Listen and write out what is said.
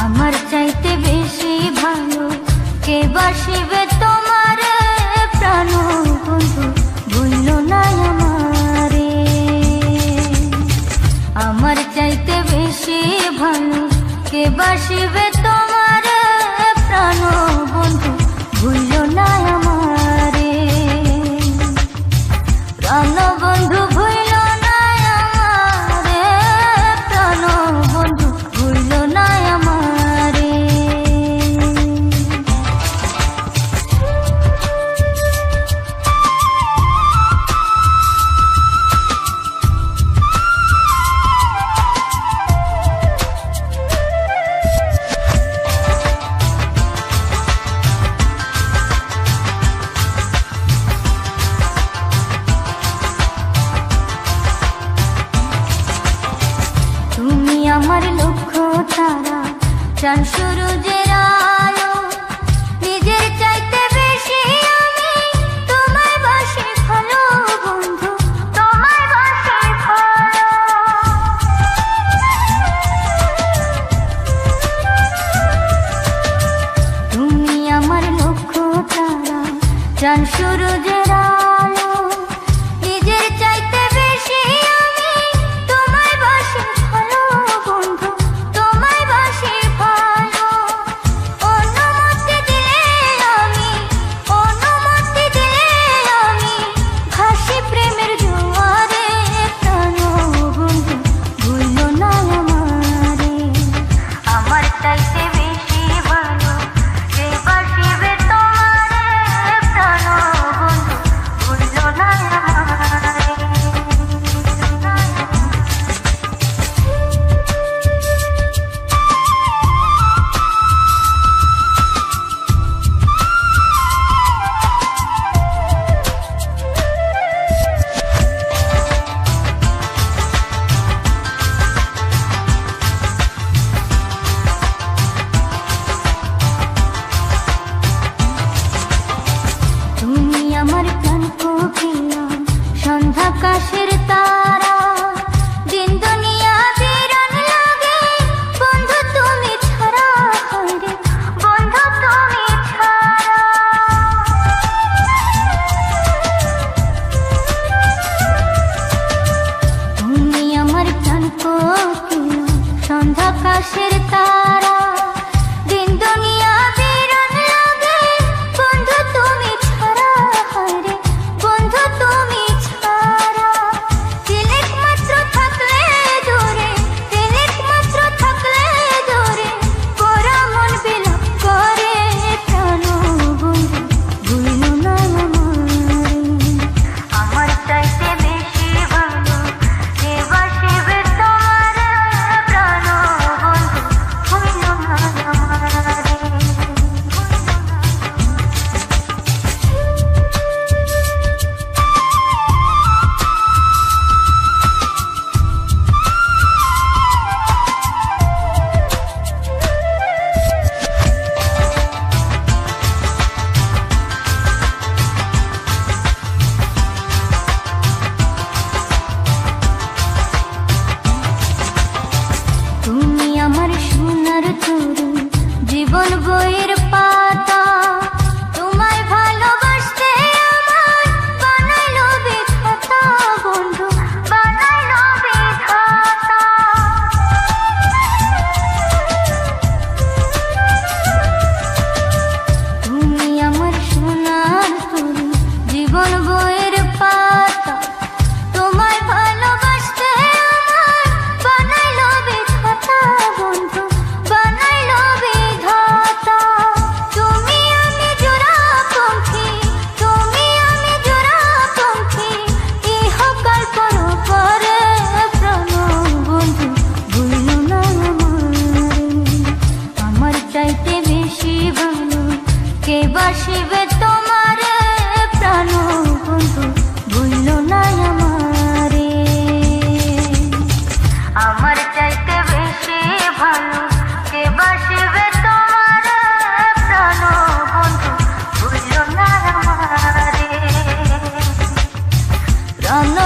আমার চাইতে বেশি ভালো কে বাসিবে তোমার প্রাণ বন্ধু, ভুলো না আমারে। আমার চাইতে বেশি ভালো কে বাসিবে তোমার প্রাণ বন্ধু, ভুলো না আমারে। প্রাণ বন্ধু ভুলো না আমারে, প্রাণ বন্ধু ভুলো না আমারে। তুমি আমার লক্ষ্য তারা, চাঁদ সূরজের আলো, নিজের চাইতে বেশি আমি তোমায় বাসি ভালো বন্ধু, তোমায় বাসি ভালো। তুমি আমার লক্ষ্য তারা, চাঁদ সূরজের আলো, নিজের চাইতে বেশি আমি তোমায় বাসি ভালো বন্ধু, তোমায় বাসি ভালো। অনুমতি দিলে আমি, অনুমতি দিলে আমি ভাসি প্রেমের জোয়ারে, প্রাণ বন্ধু ভুলো না আমারে। আমার চাইতে বেশি ভালো কে বাসিবে তোমারে, প্রাণ বন্ধু ভুলো না আমারে। তুমি আমার প্রাণ কোকিলা, সন্ধ্যাকাশের তারা, দিন দুনিয়া বিরান লাগে বন্ধু তুমি ছাড়া, হায়রে বন্ধু তুমি ছাড়া। তুমি আমার প্রাণ কোকিলা, সন্ধ্যাকাশের তারা, দিন দুনিয়া বিরান লাগে বন্ধু তুমি ছাড়া, হায়রে বন্ধু তুমি ছাড়া। তিলেক মাত্র থাকলে দূরে, তিলেক মাত্র থাকলে দূরে, পোড়া মন বিলাপ করে, প্রাণ বন্ধু ভুলো না আমারে। আমার চাইতে বেশি ভালো কে বাসিবে তোমার প্রাণ বন্ধু, ভুলো না আমারে। তুমি আমার সোনার তরু, জীবন বইয়ের পাতা, তোমায় ভালোবাসতে আমার বানাইলো বিধাতা বন্ধু, বানাইলো বিধাতা। তুমি আমার সোনার তরু, জীবন বইয়ের পাতা, তোমায় ভালোবাসতে আমার বানাইলো বিধাতা বন্ধু, বানাইলো বিধাতা। তুমি আমি জোড়া পঙ্খী, তুমি আমি জোড়া পঙ্খী, ইহকাল পরপারে, প্রাণ বন্ধু ভুলো না আমারে। আমার চাইতে বেশি ভালো কে বাসিবে তোমার প্রাণ বন্ধু, ভুলো না আমারে। আমার চাইতে বেশি ভালো কে বাসিবে তোমার প্রাণ বন্ধু, ভুলো না আমারে। প্রাণ